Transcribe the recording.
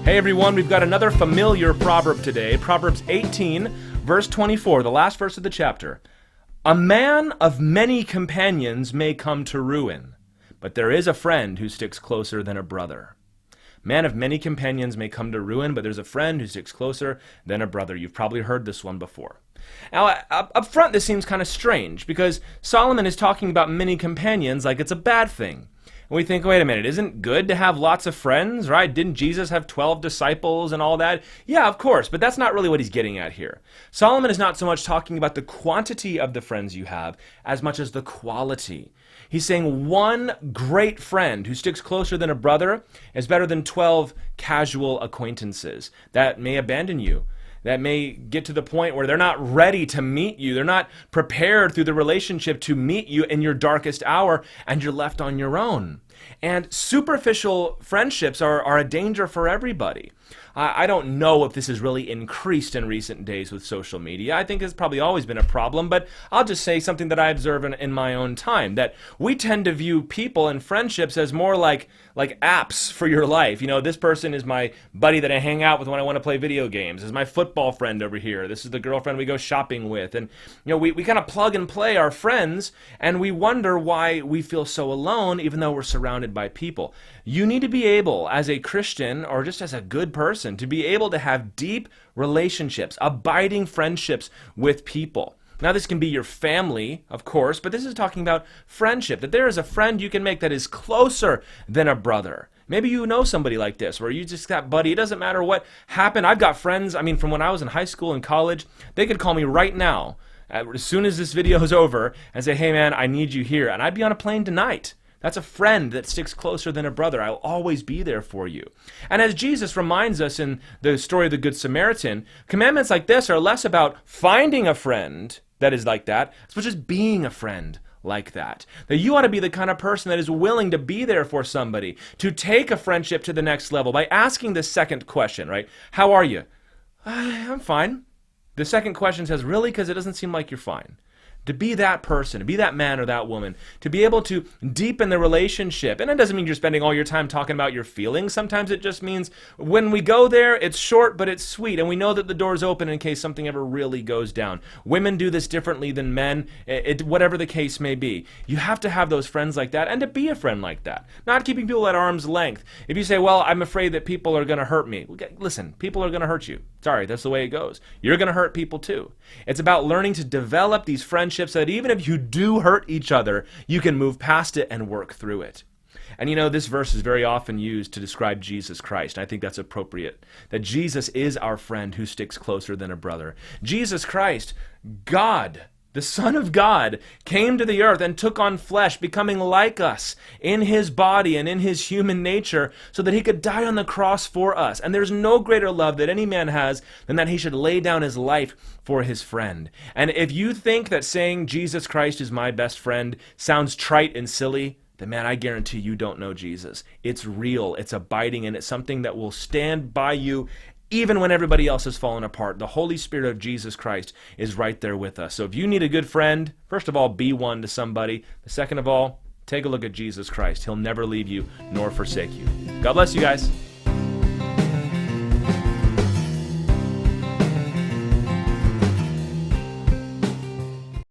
Hey everyone, we've got another familiar proverb today. Proverbs 18, verse 24, the last verse of the chapter. A man of many companions may come to ruin, but there is a friend who sticks closer than a brother. Man of many companions may come to ruin, but there's a friend who sticks closer than a brother. You've probably heard this one before. Now, up front, this seems kind of strange, because Solomon is talking about many companions like it's a bad thing. And we think, wait a minute, isn't it good to have lots of friends, right? Didn't Jesus have 12 disciples and all that? Yeah, of course, but that's not really what he's getting at here. Solomon is not so much talking about the quantity of the friends you have as much as the quality. He's saying one great friend who sticks closer than a brother is better than 12 casual acquaintances that may abandon you, that may get to the point where they're not ready to meet you. They're not prepared through the relationship to meet you in your darkest hour, and you're left on your own. And superficial friendships are a danger for everybody. I don't know if this has really increased in recent days with social media. I think it's probably always been a problem, but I'll just say something that I observe in my own time, that we tend to view people and friendships as more like apps for your life. You know, this person is my buddy that I hang out with when I want to play video games. This is my football friend over here. This is the girlfriend we go shopping with. And, you know, we kind of plug and play our friends, and we wonder why we feel so alone even though we're surrounded by people. You need to be able, as a Christian or just as a good person, to be able to have deep relationships, abiding friendships with people. Now, this can be your family, of course, but this is talking about friendship, that there is a friend you can make that is closer than a brother. Maybe you know somebody like this, where you just got buddy. It doesn't matter what happened. I've got friends, from when I was in high school and college, they could call me right now, as soon as this video is over, and say, hey man, I need you here. And I'd be on a plane tonight. That's a friend that sticks closer than a brother. I'll always be there for you. And as Jesus reminds us in the story of the Good Samaritan, commandments like this are less about finding a friend that is like that, as much as being a friend like that. That you ought to be the kind of person that is willing to be there for somebody, to take a friendship to the next level by asking the second question, right? How are you? I'm fine. The second question says, really? Because it doesn't seem like you're fine. To be that person, to be that man or that woman, to be able to deepen the relationship. And it doesn't mean you're spending all your time talking about your feelings. Sometimes it just means when we go there, it's short, but it's sweet. And we know that the door's open in case something ever really goes down. Women do this differently than men, whatever the case may be. You have to have those friends like that and to be a friend like that. Not keeping people at arm's length. If you say, well, I'm afraid that people are going to hurt me. Listen, people are going to hurt you. Sorry, that's the way it goes. You're going to hurt people too. It's about learning to develop these friendships so that even if you do hurt each other, you can move past it and work through it. And you know, this verse is very often used to describe Jesus Christ. I think that's appropriate. That Jesus is our friend who sticks closer than a brother. Jesus Christ, God, the Son of God, came to the earth and took on flesh, becoming like us in his body and in his human nature so that he could die on the cross for us. And there's no greater love that any man has than that he should lay down his life for his friend. And if you think that saying Jesus Christ is my best friend sounds trite and silly, then man, I guarantee you don't know Jesus. It's real, it's abiding, and it's something that will stand by you even when everybody else has fallen apart. The Holy Spirit of Jesus Christ is right there with us. So if you need a good friend, first of all, be one to somebody. Second of all, take a look at Jesus Christ. He'll never leave you nor forsake you. God bless you guys.